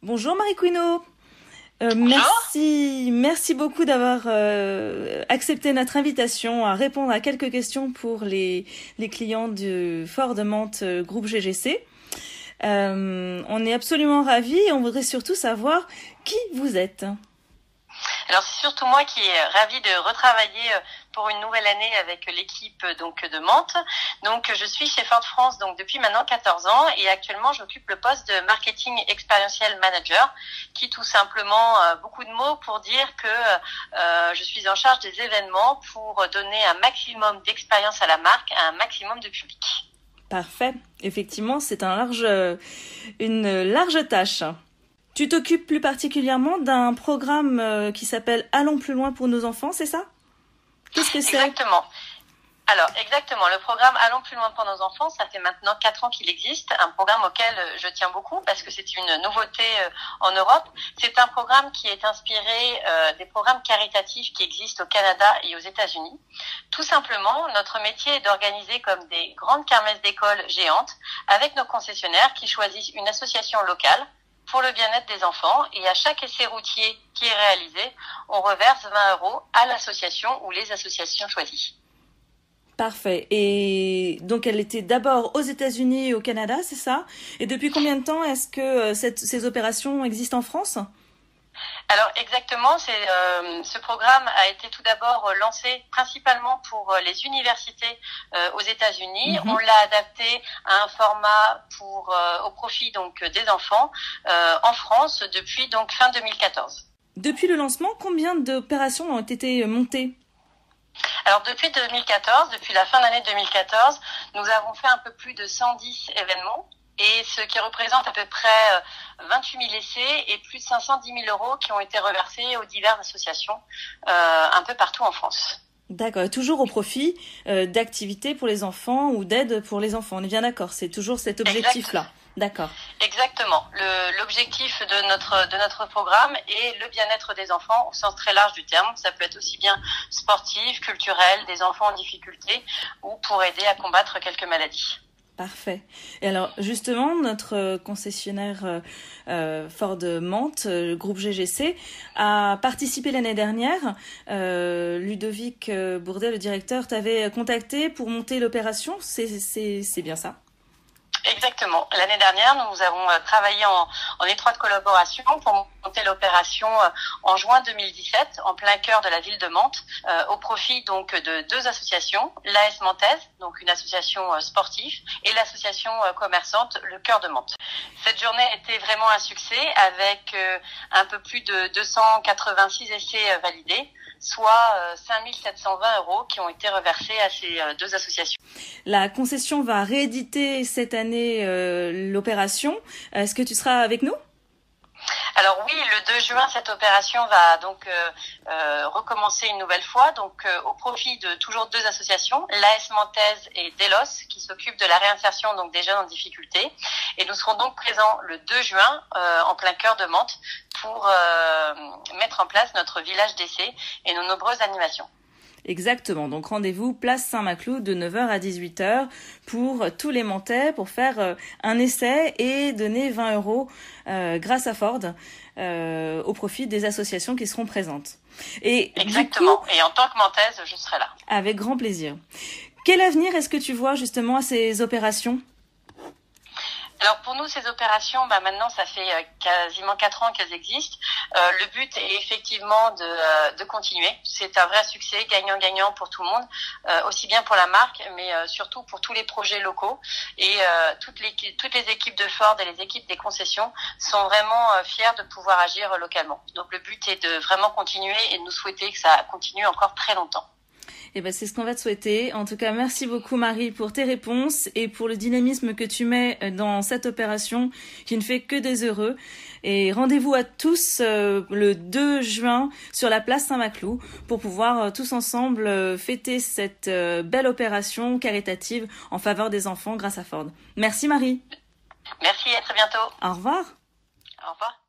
Bonjour Marie Quino. Bonjour. Merci beaucoup d'avoir accepté notre invitation à répondre à quelques questions pour les clients du Fort de Mantes groupe GGC. On est absolument ravis et on voudrait surtout savoir qui vous êtes. Alors c'est surtout moi qui est ravie de retravailler pour une nouvelle année avec l'équipe donc de Mantes. Donc je suis chez Ford France donc depuis maintenant 14 ans et actuellement j'occupe le poste de marketing expérientiel manager qui tout simplement beaucoup de mots pour dire que je suis en charge des événements pour donner un maximum d'expérience à la marque à un maximum de public. Parfait. Effectivement, c'est une large tâche. Tu t'occupes plus particulièrement d'un programme qui s'appelle Allons plus loin pour nos enfants, c'est ça? Qu'est-ce que c'est? Exactement. Alors, exactement. Le programme Allons plus loin pour nos enfants, ça fait maintenant 4 ans qu'il existe. Un programme auquel je tiens beaucoup parce que c'est une nouveauté en Europe. C'est un programme qui est inspiré des programmes caritatifs qui existent au Canada et aux États-Unis. Tout simplement, notre métier est d'organiser comme des grandes kermesses d'école géantes avec nos concessionnaires qui choisissent une association locale pour le bien-être des enfants et à chaque essai routier qui est réalisé, on reverse 20 € à l'association ou les associations choisies. Parfait. Et donc elle était d'abord aux États-Unis et au Canada, c'est ça? Et depuis combien de temps est-ce que ces opérations existent en France? Alors exactement, ce programme a été tout d'abord lancé principalement pour les universités aux États-Unis. On l'a adapté à un format au profit donc des enfants en France depuis donc fin 2014. Depuis le lancement, combien d'opérations ont été montées? Alors depuis 2014, depuis la fin d'année 2014, nous avons fait un peu plus de 110 événements. Et ce qui représente à peu près 28 000 essais et plus de 510 000 € qui ont été reversés aux diverses associations un peu partout en France. D'accord, et toujours au profit d'activités pour les enfants ou d'aide pour les enfants. On est bien d'accord, c'est toujours cet objectif-là. D'accord. Exactement. L'objectif de notre programme est le bien-être des enfants au sens très large du terme. Ça peut être aussi bien sportif, culturel, des enfants en difficulté ou pour aider à combattre quelques maladies. Parfait. Et alors, justement, notre concessionnaire Ford Mantes, groupe GGC, a participé l'année dernière. Ludovic Bourdet, le directeur, t'avait contacté pour monter l'opération. C'est bien ça? Exactement. L'année dernière, nous avons travaillé en étroite collaboration pour monter l'opération en juin 2017, en plein cœur de la ville de Mantes, au profit donc de 2 associations, l'AS Mantaise, donc une association sportive, et l'association commerçante Le Cœur de Mantes. Cette journée a été vraiment un succès avec un peu plus de 286 essais validés, soit 5 720 € qui ont été reversés à ces 2 associations. La concession va rééditer cette année l'opération. Est-ce que tu seras avec nous? Alors oui, le 2 juin, cette opération va donc recommencer une nouvelle fois, donc au profit de toujours 2 associations, l'AS Mantaise et Delos, qui s'occupent de la réinsertion donc des jeunes en difficulté. Et nous serons donc présents le 2 juin en plein cœur de Mantes pour mettre en place notre village d'essai et nos nombreuses animations. Exactement, donc rendez-vous place Saint-Maclou de 9 h à 18 h pour tous les Mantais pour faire un essai et donner 20 € grâce à Ford au profit des associations qui seront présentes. Et exactement, du coup, et en tant que Mantaise, je serai là. Avec grand plaisir. Quel avenir est-ce que tu vois justement à ces opérations ? Alors pour nous, ces opérations, maintenant, ça fait quasiment 4 ans qu'elles existent. Le but est effectivement de continuer. C'est un vrai succès, gagnant-gagnant pour tout le monde, aussi bien pour la marque, mais surtout pour tous les projets locaux. Et toutes les équipes de Ford et les équipes des concessions sont vraiment fières de pouvoir agir localement. Donc le but est de vraiment continuer et de nous souhaiter que ça continue encore très longtemps. Eh ben, c'est ce qu'on va te souhaiter. En tout cas, merci beaucoup Marie pour tes réponses et pour le dynamisme que tu mets dans cette opération qui ne fait que des heureux. Et rendez-vous à tous le 2 juin sur la place Saint-Maclou pour pouvoir tous ensemble fêter cette belle opération caritative en faveur des enfants grâce à Ford. Merci Marie. Merci, à très bientôt. Au revoir. Au revoir.